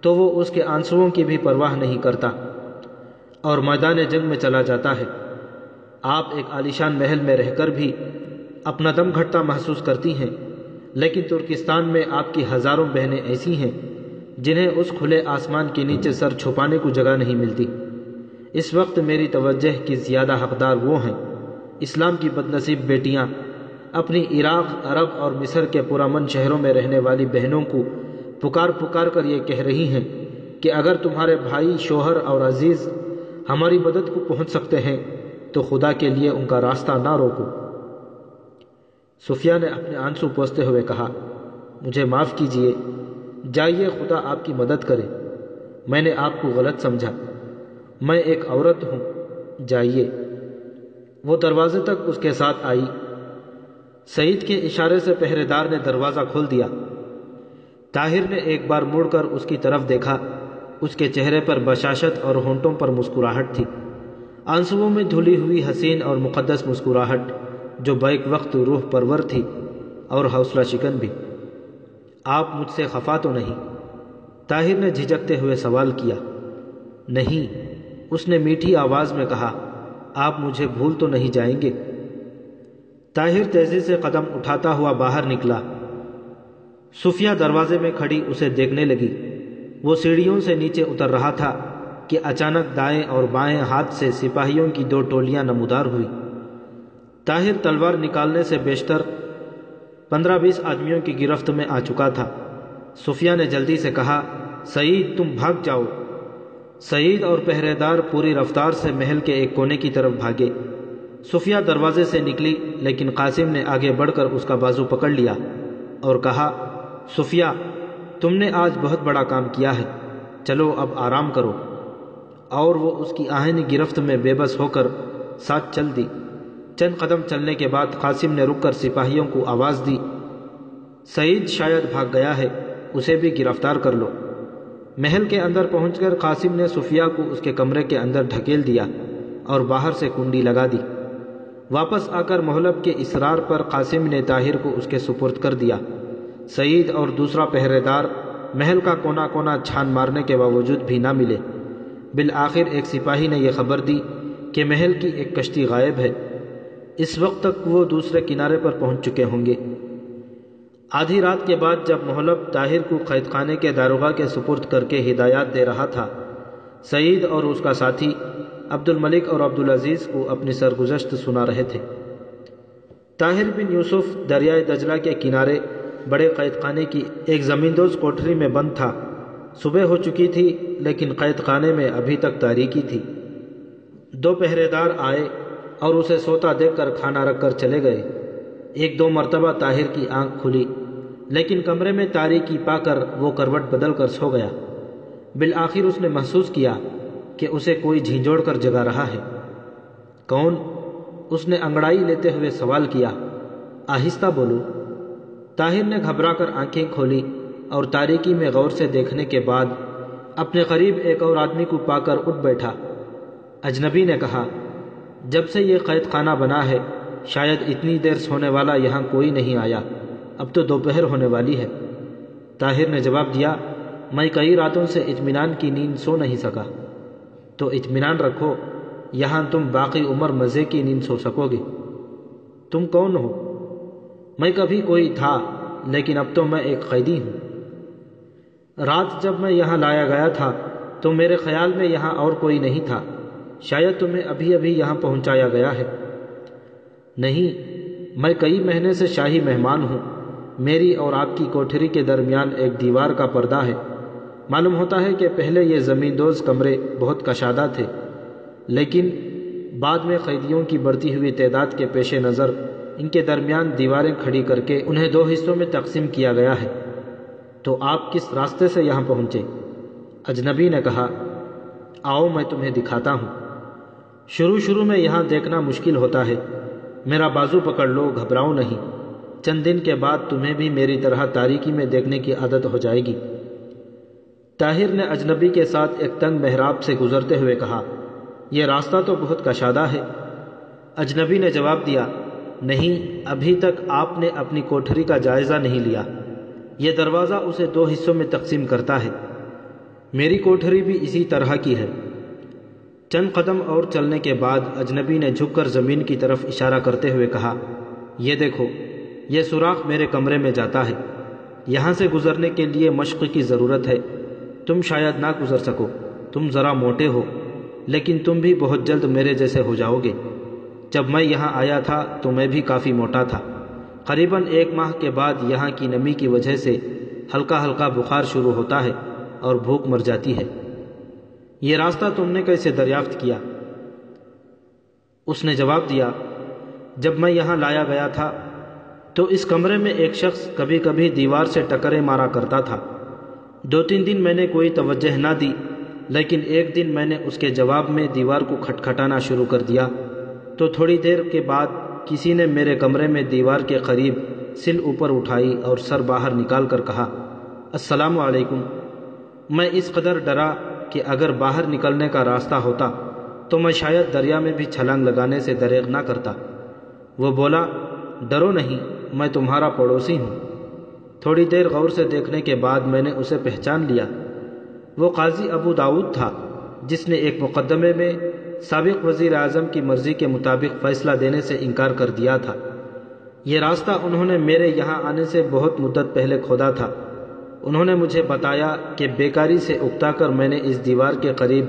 تو وہ اس کے آنسوؤں کی بھی پرواہ نہیں کرتا اور میدان جنگ میں چلا جاتا ہے۔ آپ ایک عالیشان محل میں رہ کر بھی اپنا دم گھٹتا محسوس کرتی ہیں، لیکن ترکستان میں آپ کی ہزاروں بہنیں ایسی ہیں جنہیں اس کھلے آسمان کے نیچے سر چھپانے کو جگہ نہیں ملتی۔ اس وقت میری توجہ کی زیادہ حقدار وہ ہیں، اسلام کی بدنصیب بیٹیاں اپنی عراق، عرب اور مصر کے پرامن شہروں میں رہنے والی بہنوں کو پکار پکار کر یہ کہہ رہی ہیں کہ اگر تمہارے بھائی، شوہر اور عزیز ہماری مدد کو پہنچ سکتے ہیں تو خدا کے لیے ان کا راستہ نہ روکو۔ صفیہ نے اپنے آنسو پوچھتے ہوئے کہا، مجھے معاف کیجیے، جائیے، خدا آپ کی مدد کرے۔ میں نے آپ کو غلط سمجھا، میں ایک عورت ہوں، جائیے۔ وہ دروازے تک اس کے ساتھ آئی۔ سعید کے اشارے سے پہرے دار نے دروازہ کھول دیا۔ طاہر نے ایک بار مڑ کر اس کی طرف دیکھا۔ اس کے چہرے پر بشاشت اور ہونٹوں پر مسکراہٹ تھی، آنسوؤں میں دھلی ہوئی حسین اور مقدس مسکراہٹ جو بیک وقت روح پرور تھی اور حوصلہ شکن بھی۔ آپ مجھ سے خفا تو نہیں؟ طاہر نے جھجکتے ہوئے سوال کیا۔ نہیں، اس نے میٹھی آواز میں کہا، آپ مجھے بھول تو نہیں جائیں گے؟ طاہر تیزی سے قدم اٹھاتا ہوا باہر نکلا۔ صفیہ دروازے میں کھڑی اسے دیکھنے لگی۔ وہ سیڑھیوں سے نیچے اتر رہا تھا کہ اچانک دائیں اور بائیں ہاتھ سے سپاہیوں کی 2 ٹولیاں نمودار ہوئی۔ طاہر تلوار نکالنے سے بیشتر 15-20 آدمیوں کی گرفت میں آ چکا تھا۔ صفیہ نے جلدی سے کہا، سعید تم بھاگ جاؤ۔ سعید اور پہرے دار پوری رفتار سے محل کے ایک کونے کی طرف بھاگے۔ صفیہ دروازے سے نکلی، لیکن قاسم نے آگے بڑھ کر اس کا بازو پکڑ لیا اور کہا، صفیہ تم نے آج بہت بڑا کام کیا ہے، چلو اب آرام کرو۔ اور وہ اس کی آہنی گرفت میں بے بس ہو کر ساتھ چل دی۔ چند قدم چلنے کے بعد قاسم نے رک کر سپاہیوں کو آواز دی، سعید شاید بھاگ گیا ہے، اسے بھی گرفتار کر لو۔ محل کے اندر پہنچ کر قاسم نے صفیہ کو اس کے کمرے کے اندر دھکیل دیا اور باہر سے کنڈی لگا دی۔ واپس آ کر مہلب کے اصرار پر قاسم نے طاہر کو اس کے سپرد کر دیا۔ سعید اور دوسرا پہرے دار محل کا کونا کونا چھان مارنے کے باوجود بھی نہ ملے۔ بالآخر ایک سپاہی نے یہ خبر دی کہ محل کی ایک کشتی غائب ہے۔ اس وقت تک وہ دوسرے کنارے پر پہنچ چکے ہوں گے۔ آدھی رات کے بعد جب مہلب طاہر کو قید خانے کے داروغہ کے سپرد کر کے ہدایات دے رہا تھا، سعید اور اس کا ساتھی عبد الملک اور عبدالعزیز کو اپنی سرگزشت سنا رہے تھے۔ طاہر بن یوسف دریائے دجلہ کے کنارے بڑے قید خانے کی ایک زمیندوز کوٹری میں بند تھا۔ صبح ہو چکی تھی، لیکن قید خانے میں ابھی تک تاریکی تھی۔ 2 پہرے دار آئے اور اسے سوتا دیکھ کر کھانا رکھ کر چلے گئے۔ 1-2 مرتبہ طاہر کی آنکھ کھلی، لیکن کمرے میں تاریکی پا کر وہ کروٹ بدل کر سو گیا۔ بالآخر اس نے محسوس کیا کہ اسے کوئی جھنجھوڑ کر جگا رہا ہے۔ کون؟ اس نے انگڑائی لیتے ہوئے سوال کیا۔ آہستہ بولو۔ طاہر نے گھبرا کر آنکھیں کھولی اور تاریکی میں غور سے دیکھنے کے بعد اپنے قریب ایک اور آدمی کو پا کر اٹھ بیٹھا۔ اجنبی نے کہا، جب سے یہ قید خانہ بنا ہے شاید اتنی دیر سونے والا یہاں کوئی نہیں آیا، اب تو دوپہر ہونے والی ہے۔ طاہر نے جواب دیا، میں کئی راتوں سے اطمینان کی نیند سو نہیں سکا۔ تو اطمینان رکھو، یہاں تم باقی عمر مزے کی نیند سو سکو گے۔ تم کون ہو؟ میں کبھی کوئی تھا، لیکن اب تو میں ایک قیدی ہوں۔ رات جب میں یہاں لایا گیا تھا تو میرے خیال میں یہاں اور کوئی نہیں تھا، شاید تمہیں ابھی ابھی یہاں پہنچایا گیا ہے۔ نہیں، میں کئی مہینے سے شاہی مہمان ہوں۔ میری اور آپ کی کوٹھری کے درمیان ایک دیوار کا پردہ ہے۔ معلوم ہوتا ہے کہ پہلے یہ زمین دوز کمرے بہت کشادہ تھے، لیکن بعد میں قیدیوں کی بڑھتی ہوئی تعداد کے پیش نظر ان کے درمیان دیواریں کھڑی کر کے انہیں 2 حصوں میں تقسیم کیا گیا ہے۔ تو آپ کس راستے سے یہاں پہنچے؟ اجنبی نے کہا، آؤ میں تمہیں دکھاتا ہوں۔ شروع میں یہاں دیکھنا مشکل ہوتا ہے، میرا بازو پکڑ لو، گھبراؤ نہیں، چند دن کے بعد تمہیں بھی میری طرح تاریکی میں دیکھنے کی عادت ہو جائے گی۔ طاہر نے اجنبی کے ساتھ ایک تنگ محراب سے گزرتے ہوئے کہا، یہ راستہ تو بہت کشادہ ہے۔ اجنبی نے جواب دیا، نہیں، ابھی تک آپ نے اپنی کوٹھری کا جائزہ نہیں لیا۔ یہ دروازہ اسے 2 حصوں میں تقسیم کرتا ہے۔ میری کوٹھری بھی اسی طرح کی ہے۔ چند قدم اور چلنے کے بعد اجنبی نے جھک کر زمین کی طرف اشارہ کرتے ہوئے کہا، یہ دیکھو، یہ سوراخ میرے کمرے میں جاتا ہے۔ یہاں سے گزرنے کے لیے مشق کی ضرورت ہے۔ تم شاید نہ گزر سکو، تم ذرا موٹے ہو، لیکن تم بھی بہت جلد میرے جیسے ہو جاؤ گے۔ جب میں یہاں آیا تھا تو میں بھی کافی موٹا تھا۔ قریباً 1 ماہ کے بعد یہاں کی نمی کی وجہ سے ہلکا ہلکا بخار شروع ہوتا ہے اور بھوک مر جاتی ہے۔ یہ راستہ تم نے کیسے دریافت کیا؟ اس نے جواب دیا، جب میں یہاں لایا گیا تھا تو اس کمرے میں ایک شخص کبھی کبھی دیوار سے ٹکریں مارا کرتا تھا۔ 2-3 دن میں نے کوئی توجہ نہ دی، لیکن ایک دن میں نے اس کے جواب میں دیوار کو کھٹکھٹانا شروع کر دیا تو تھوڑی دیر کے بعد کسی نے میرے کمرے میں دیوار کے قریب سل اوپر اٹھائی اور سر باہر نکال کر کہا، السلام علیکم۔ میں اس قدر ڈرا کہ اگر باہر نکلنے کا راستہ ہوتا تو میں شاید دریا میں بھی چھلانگ لگانے سے دریغ نہ کرتا۔ وہ بولا، ڈرو نہیں، میں تمہارا پڑوسی ہوں۔ تھوڑی دیر غور سے دیکھنے کے بعد میں نے اسے پہچان لیا۔ وہ قاضی ابو داؤد تھا، جس نے ایک مقدمے میں سابق وزیر اعظم کی مرضی کے مطابق فیصلہ دینے سے انکار کر دیا تھا۔ یہ راستہ انہوں نے میرے یہاں آنے سے بہت مدت پہلے کھودا تھا۔ انہوں نے مجھے بتایا کہ بیکاری سے اکتا کر میں نے اس دیوار کے قریب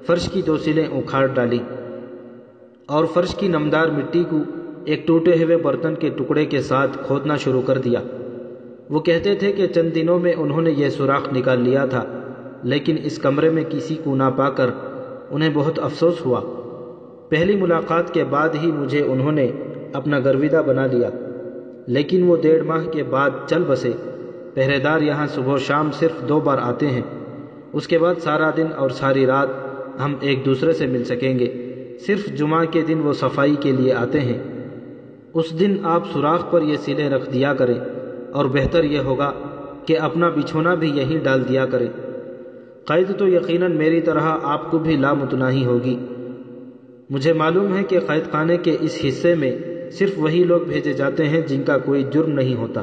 فرش کی 2 سیلیں اکھاڑ ڈالی اور فرش کی نمدار مٹی کو ایک ٹوٹے ہوئے برتن کے ٹکڑے کے ساتھ کھودنا شروع کر دیا۔ وہ کہتے تھے کہ چند دنوں میں انہوں نے یہ سوراخ نکال لیا تھا، لیکن اس کمرے میں کسی کو نہ پا کر انہیں بہت افسوس ہوا۔ پہلی ملاقات کے بعد ہی مجھے انہوں نے اپنا گرویدہ بنا لیا، لیکن وہ 1.5 ماہ کے بعد چل بسے۔ پہرے دار یہاں صبح و شام صرف 2 بار آتے ہیں، اس کے بعد سارا دن اور ساری رات ہم ایک دوسرے سے مل سکیں گے۔ صرف جمعہ کے دن وہ صفائی کے لیے آتے ہیں۔ اس دن آپ سوراخ پر یہ سیلیں رکھ دیا کریں، اور بہتر یہ ہوگا کہ اپنا بچھونا بھی یہیں ڈال دیا کریں۔ قید تو یقیناً میری طرح آپ کو بھی لامتناہی ہوگی۔ مجھے معلوم ہے کہ قید خانے کے اس حصے میں صرف وہی لوگ بھیجے جاتے ہیں جن کا کوئی جرم نہیں ہوتا،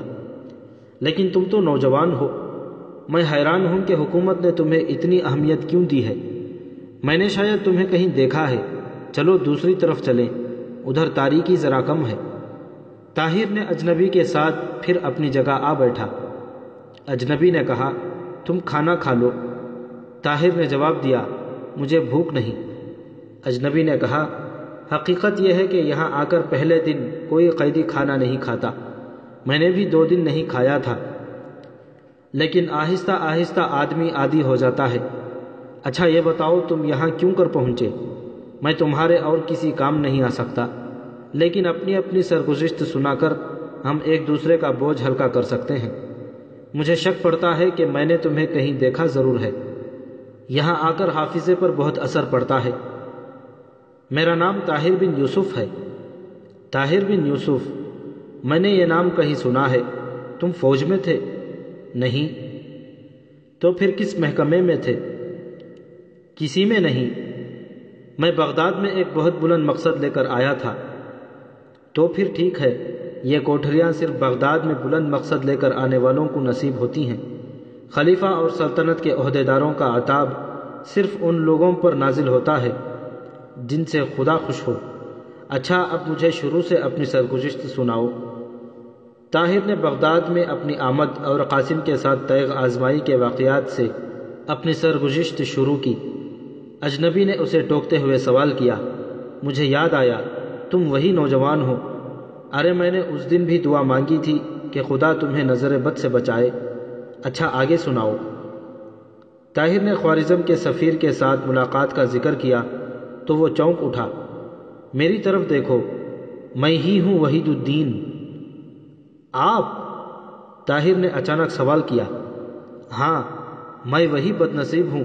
لیکن تم تو نوجوان ہو۔ میں حیران ہوں کہ حکومت نے تمہیں اتنی اہمیت کیوں دی ہے۔ میں نے شاید تمہیں کہیں دیکھا ہے۔ چلو دوسری طرف چلیں، ادھر تاریکی ذرا کم ہے۔ طاہر نے اجنبی کے ساتھ پھر اپنی جگہ آ بیٹھا۔ اجنبی نے کہا، تم کھانا کھا لو۔ طاہر نے جواب دیا، مجھے بھوک نہیں۔ اجنبی نے کہا، حقیقت یہ ہے کہ یہاں آ کر پہلے دن کوئی قیدی کھانا نہیں کھاتا۔ میں نے بھی 2 دن نہیں کھایا تھا، لیکن آہستہ آہستہ آدمی عادی ہو جاتا ہے۔ اچھا یہ بتاؤ تم یہاں کیوں کر پہنچے؟ میں تمہارے اور کسی کام نہیں آ سکتا، لیکن اپنی اپنی سرگزشت سنا کر ہم ایک دوسرے کا بوجھ ہلکا کر سکتے ہیں۔ مجھے شک پڑتا ہے کہ میں نے تمہیں کہیں دیکھا ضرور ہے۔ یہاں آ کر حافظے پر بہت اثر پڑتا ہے۔ میرا نام طاہر بن یوسف ہے۔ طاہر بن یوسف، میں نے یہ نام کہیں سنا ہے۔ تم فوج میں تھے؟ نہیں۔ تو پھر کس محکمے میں تھے؟ کسی میں نہیں۔ میں بغداد میں ایک بہت بلند مقصد لے کر آیا تھا۔ تو پھر ٹھیک ہے، یہ کوٹھریاں صرف بغداد میں بلند مقصد لے کر آنے والوں کو نصیب ہوتی ہیں۔ خلیفہ اور سلطنت کے عہدیداروں کا عتاب صرف ان لوگوں پر نازل ہوتا ہے جن سے خدا خوش ہو۔ اچھا اب مجھے شروع سے اپنی سرگزشت سناؤ۔ طاہر نے بغداد میں اپنی آمد اور قاسم کے ساتھ تیغ آزمائی کے واقعات سے اپنی سرگزشت شروع کی۔ اجنبی نے اسے ٹوکتے ہوئے سوال کیا، مجھے یاد آیا، تم وہی نوجوان ہو ارے میں نے اس دن بھی دعا مانگی تھی کہ خدا تمہیں نظر بد سے بچائے۔ اچھا آگے سناؤ۔ طاہر نے خوارزم کے سفیر کے ساتھ ملاقات کا ذکر کیا تو وہ چونک اٹھا۔ میری طرف دیکھو، میں ہی ہوں وحید الدین۔ آپ؟ طاہر نے اچانک سوال کیا۔ ہاں، میں وہی بد نصیب ہوں۔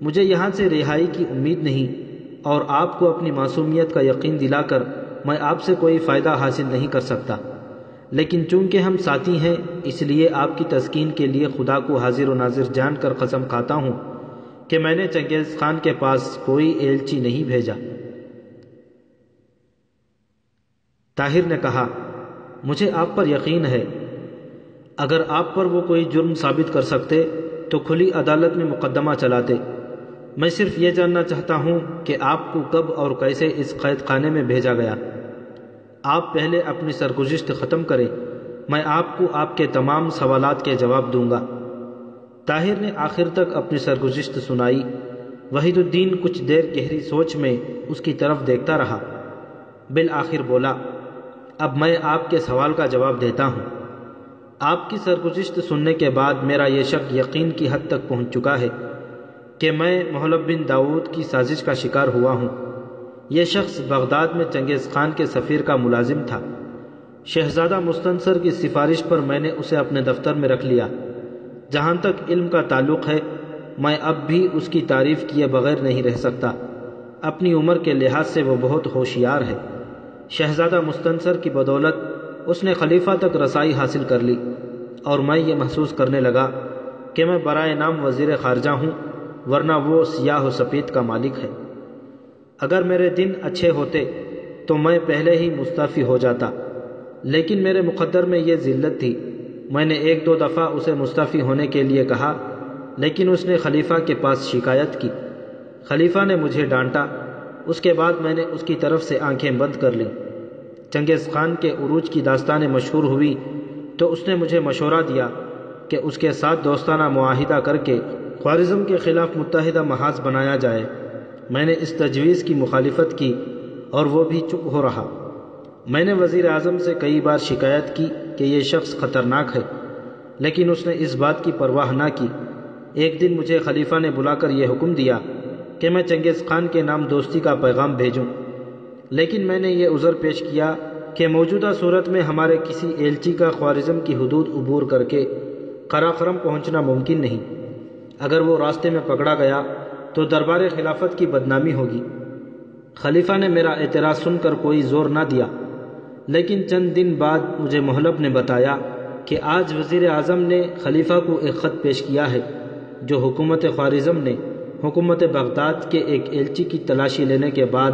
مجھے یہاں سے رہائی کی امید نہیں اور آپ کو اپنی معصومیت کا یقین دلا کر میں آپ سے کوئی فائدہ حاصل نہیں کر سکتا، لیکن چونکہ ہم ساتھی ہیں اس لیے آپ کی تسکین کے لیے خدا کو حاضر و ناظر جان کر قسم کھاتا ہوں کہ میں نے چنگیز خان کے پاس کوئی ایلچی نہیں بھیجا۔ طاہر نے کہا، مجھے آپ پر یقین ہے۔ اگر آپ پر وہ کوئی جرم ثابت کر سکتے تو کھلی عدالت میں مقدمہ چلاتے۔ میں صرف یہ جاننا چاہتا ہوں کہ آپ کو کب اور کیسے اس قید خانے میں بھیجا گیا۔ آپ پہلے اپنی سرگزشت ختم کریں، میں آپ کو آپ کے تمام سوالات کے جواب دوں گا۔ طاہر نے آخر تک اپنی سرگزشت سنائی۔ وحید الدین کچھ دیر گہری سوچ میں اس کی طرف دیکھتا رہا، بالآخر بولا، اب میں آپ کے سوال کا جواب دیتا ہوں۔ آپ کی سرگزشت سننے کے بعد میرا یہ شک یقین کی حد تک پہنچ چکا ہے کہ میں محلب بن داؤد کی سازش کا شکار ہوا ہوں۔ یہ شخص بغداد میں چنگیز خان کے سفیر کا ملازم تھا۔ شہزادہ مستنصر کی سفارش پر میں نے اسے اپنے دفتر میں رکھ لیا۔ جہاں تک علم کا تعلق ہے، میں اب بھی اس کی تعریف کیے بغیر نہیں رہ سکتا۔ اپنی عمر کے لحاظ سے وہ بہت ہوشیار ہے۔ شہزادہ مستنصر کی بدولت اس نے خلیفہ تک رسائی حاصل کر لی اور میں یہ محسوس کرنے لگا کہ میں برائے نام وزیر خارجہ ہوں، ورنہ وہ سیاہ و سفید کا مالک ہے۔ اگر میرے دن اچھے ہوتے تو میں پہلے ہی مستعفی ہو جاتا، لیکن میرے مقدر میں یہ ذلت تھی۔ میں نے ایک دو دفعہ اسے مستعفی ہونے کے لیے کہا، لیکن اس نے خلیفہ کے پاس شکایت کی۔ خلیفہ نے مجھے ڈانٹا۔ اس کے بعد میں نے اس کی طرف سے آنکھیں بند کر لیں۔ چنگیز خان کے عروج کی داستانیں مشہور ہوئی تو اس نے مجھے مشورہ دیا کہ اس کے ساتھ دوستانہ معاہدہ کر کے خوارزم کے خلاف متحدہ محاذ بنایا جائے۔ میں نے اس تجویز کی مخالفت کی اور وہ بھی چپ ہو رہا۔ میں نے وزیر اعظم سے کئی بار شکایت کی کہ یہ شخص خطرناک ہے، لیکن اس نے اس بات کی پرواہ نہ کی۔ ایک دن مجھے خلیفہ نے بلا کر یہ حکم دیا کہ میں چنگیز خان کے نام دوستی کا پیغام بھیجوں، لیکن میں نے یہ عذر پیش کیا کہ موجودہ صورت میں ہمارے کسی ایلچی کا خوارزم کی حدود عبور کر کے قراقرم پہنچنا ممکن نہیں۔ اگر وہ راستے میں پکڑا گیا تو دربار خلافت کی بدنامی ہوگی۔ خلیفہ نے میرا اعتراض سن کر کوئی زور نہ دیا، لیکن چند دن بعد مجھے محلب نے بتایا کہ آج وزیر اعظم نے خلیفہ کو ایک خط پیش کیا ہے جو حکومت خوارزم نے حکومت بغداد کے ایک ایلچی کی تلاشی لینے کے بعد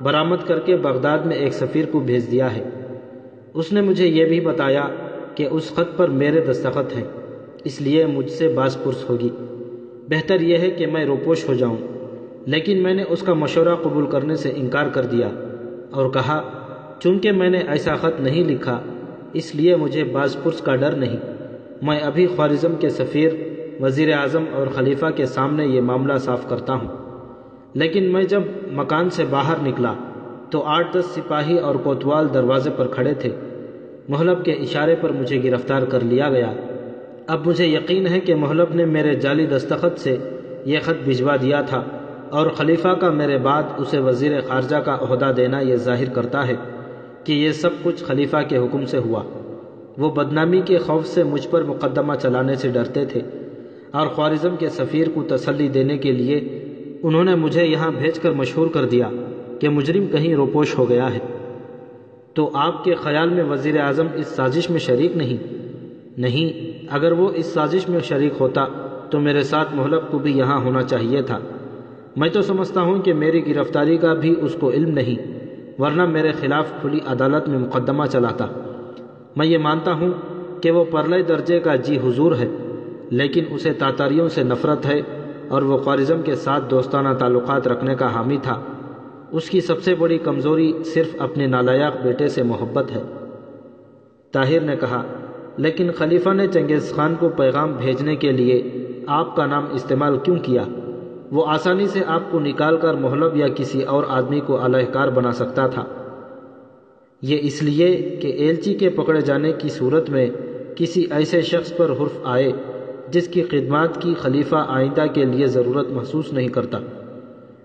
برآمد کر کے بغداد میں ایک سفیر کو بھیج دیا ہے۔ اس نے مجھے یہ بھی بتایا کہ اس خط پر میرے دستخط ہیں، اس لیے مجھ سے باز پرس ہوگی۔ بہتر یہ ہے کہ میں روپوش ہو جاؤں، لیکن میں نے اس کا مشورہ قبول کرنے سے انکار کر دیا اور کہا، چونکہ میں نے ایسا خط نہیں لکھا اس لیے مجھے باز پرس کا ڈر نہیں۔ میں ابھی خوارزم کے سفیر، وزیر اعظم اور خلیفہ کے سامنے یہ معاملہ صاف کرتا ہوں۔ لیکن میں جب مکان سے باہر نکلا تو 8-10 سپاہی اور کوتوال دروازے پر کھڑے تھے۔ محلب کے اشارے پر مجھے گرفتار کر لیا گیا۔ اب مجھے یقین ہے کہ محلب نے میرے جعلی دستخط سے یہ خط بھجوا دیا تھا، اور خلیفہ کا میرے بعد اسے وزیر خارجہ کا عہدہ دینا یہ ظاہر کرتا ہے کہ یہ سب کچھ خلیفہ کے حکم سے ہوا۔ وہ بدنامی کے خوف سے مجھ پر مقدمہ چلانے سے ڈرتے تھے، اور خوارزم کے سفیر کو تسلی دینے کے لیے انہوں نے مجھے یہاں بھیج کر مشہور کر دیا کہ مجرم کہیں روپوش ہو گیا ہے۔ تو آپ کے خیال میں وزیر اعظم اس سازش میں شریک نہیں؟ اگر وہ اس سازش میں شریک ہوتا تو میرے ساتھ محلب کو بھی یہاں ہونا چاہیے تھا۔ میں تو سمجھتا ہوں کہ میری گرفتاری کا بھی اس کو علم نہیں، ورنہ میرے خلاف کھلی عدالت میں مقدمہ چلاتا۔ میں یہ مانتا ہوں کہ وہ پرلے درجے کا جی حضور ہے، لیکن اسے تاتاریوں سے نفرت ہے اور وہ خوارزم کے ساتھ دوستانہ تعلقات رکھنے کا حامی تھا۔ اس کی سب سے بڑی کمزوری صرف اپنے نالائق بیٹے سے محبت ہے۔ طاہر نے کہا، لیکن خلیفہ نے چنگیز خان کو پیغام بھیجنے کے لیے آپ کا نام استعمال کیوں کیا؟ وہ آسانی سے آپ کو نکال کر محلب یا کسی اور آدمی کو علیہ کار بنا سکتا تھا۔ یہ اس لیے کہ ایلچی کے پکڑے جانے کی صورت میں کسی ایسے شخص پر حرف آئے جس کی خدمات کی خلیفہ آئندہ کے لیے ضرورت محسوس نہیں کرتا۔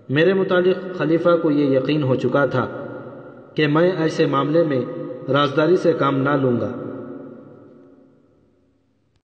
میرے متعلق خلیفہ کو یہ یقین ہو چکا تھا کہ میں ایسے معاملے میں رازداری سے کام نہ لوں گا،